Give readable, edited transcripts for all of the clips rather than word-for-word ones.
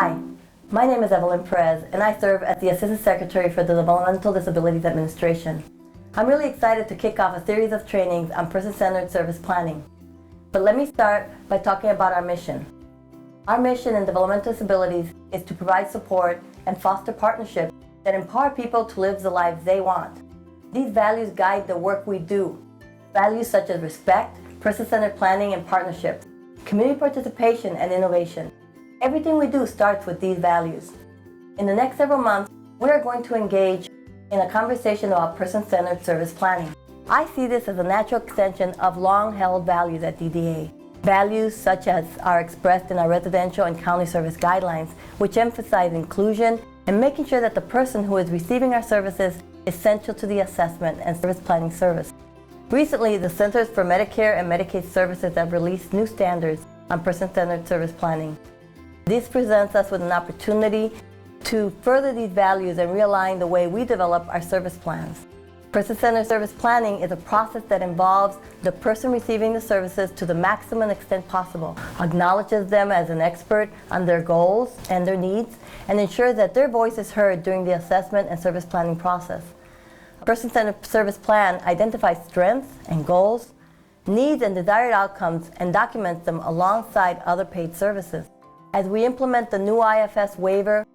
Hi, my name is Evelyn Perez, and I serve as the Assistant Secretary for the Developmental Disabilities Administration. I'm really excited to kick off a series of trainings on person-centered service planning. But let me start by talking about our mission. Our mission in developmental disabilities is to provide support and foster partnerships that empower people to live the lives they want. These values guide the work we do. Values such as respect, person-centered planning and partnerships, community participation and innovation. Everything we do starts with these values. In the next several months, we are going to engage in a conversation about person-centered service planning. I see this as a natural extension of long-held values at DDA. Values such as are expressed in our residential and county service guidelines, which emphasize inclusion and making sure that the person who is receiving our services is central to the assessment and service planning service. Recently, the Centers for Medicare and Medicaid Services have released new standards on person-centered service planning. This presents us with an opportunity to further these values and realign the way we develop our service plans. Person-centered service planning is a process that involves the person receiving the services to the maximum extent possible, acknowledges them as an expert on their goals and their needs, and ensures that their voice is heard during the assessment and service planning process. A person-centered service plan identifies strengths and goals, needs and desired outcomes, and documents them alongside other paid services. As we implement the new IFS waiver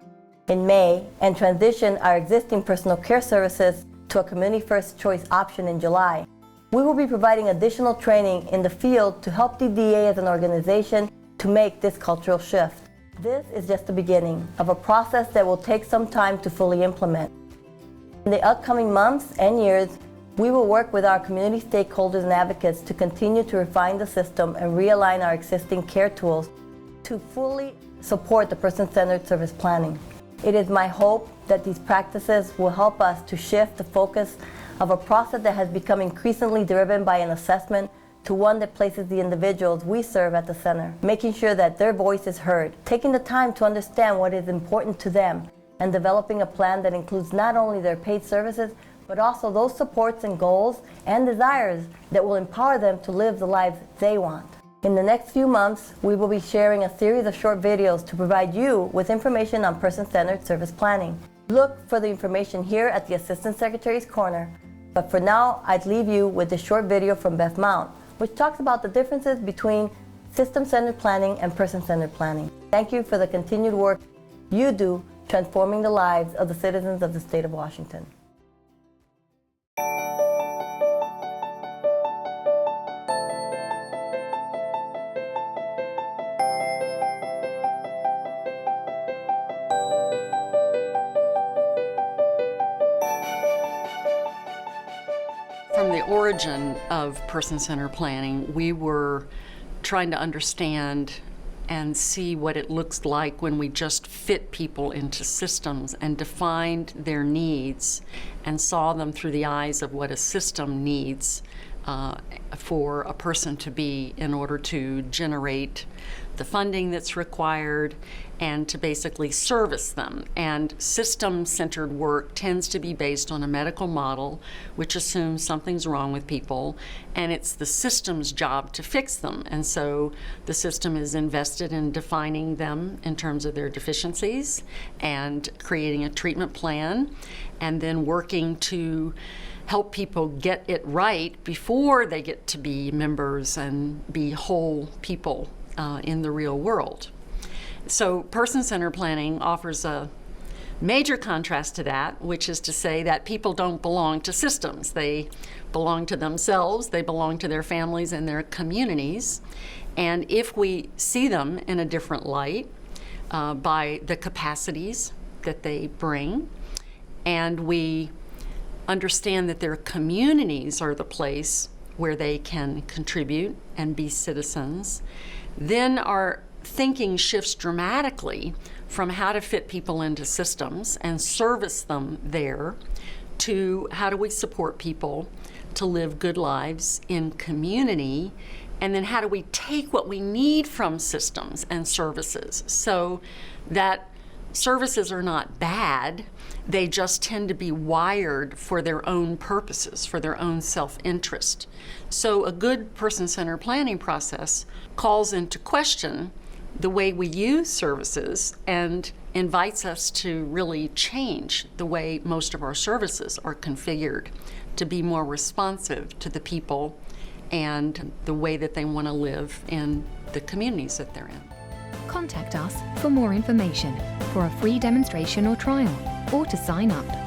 in May and transition our existing personal care services to a community first choice option in July, we will be providing additional training in the field to help DDA as an organization to make this cultural shift. This is just the beginning of a process that will take some time to fully implement. In the upcoming months and years, we will work with our community stakeholders and advocates to continue to refine the system and realign our existing care tools to fully support the person-centered service planning. It is my hope that these practices will help us to shift the focus of a process that has become increasingly driven by an assessment to one that places the individuals we serve at the center, making sure that their voice is heard, taking the time to understand what is important to them, and developing a plan that includes not only their paid services, but also those supports and goals and desires that will empower them to live the lives they want. In the next few months, we will be sharing a series of short videos to provide you with information on person-centered service planning. Look for the information here at the Assistant Secretary's Corner. But for now, I'd leave you with this short video from Beth Mount, which talks about the differences between system-centered planning and person-centered planning. Thank you for the continued work you do transforming the lives of the citizens of the state of Washington. From the origin of person-centered planning, we were trying to understand and see what it looks like when we just fit people into systems and defined their needs and saw them through the eyes of what a system needs for a person to be in order to generate the funding that's required and to basically service them. And system-centered work tends to be based on a medical model which assumes something's wrong with people and it's the system's job to fix them. And so the system is invested in defining them in terms of their deficiencies and creating a treatment plan and then working to help people get it right before they get to be members and be whole people in the real world. So person-centered planning offers a major contrast to that, which is to say that people don't belong to systems. They belong to themselves, they belong to their families and their communities. And if we see them in a different light by the capacities that they bring, and we understand that their communities are the place where they can contribute and be citizens, then our thinking shifts dramatically from how to fit people into systems and service them there to how do we support people to live good lives in community, and then how do we take what we need from systems and services so that services are not bad, they just tend to be wired for their own purposes, for their own self-interest. So a good person-centered planning process calls into question the way we use services and invites us to really change the way most of our services are configured to be more responsive to the people and the way that they want to live in the communities that they're in. Contact us for more information, for a free demonstration or trial, or to sign up.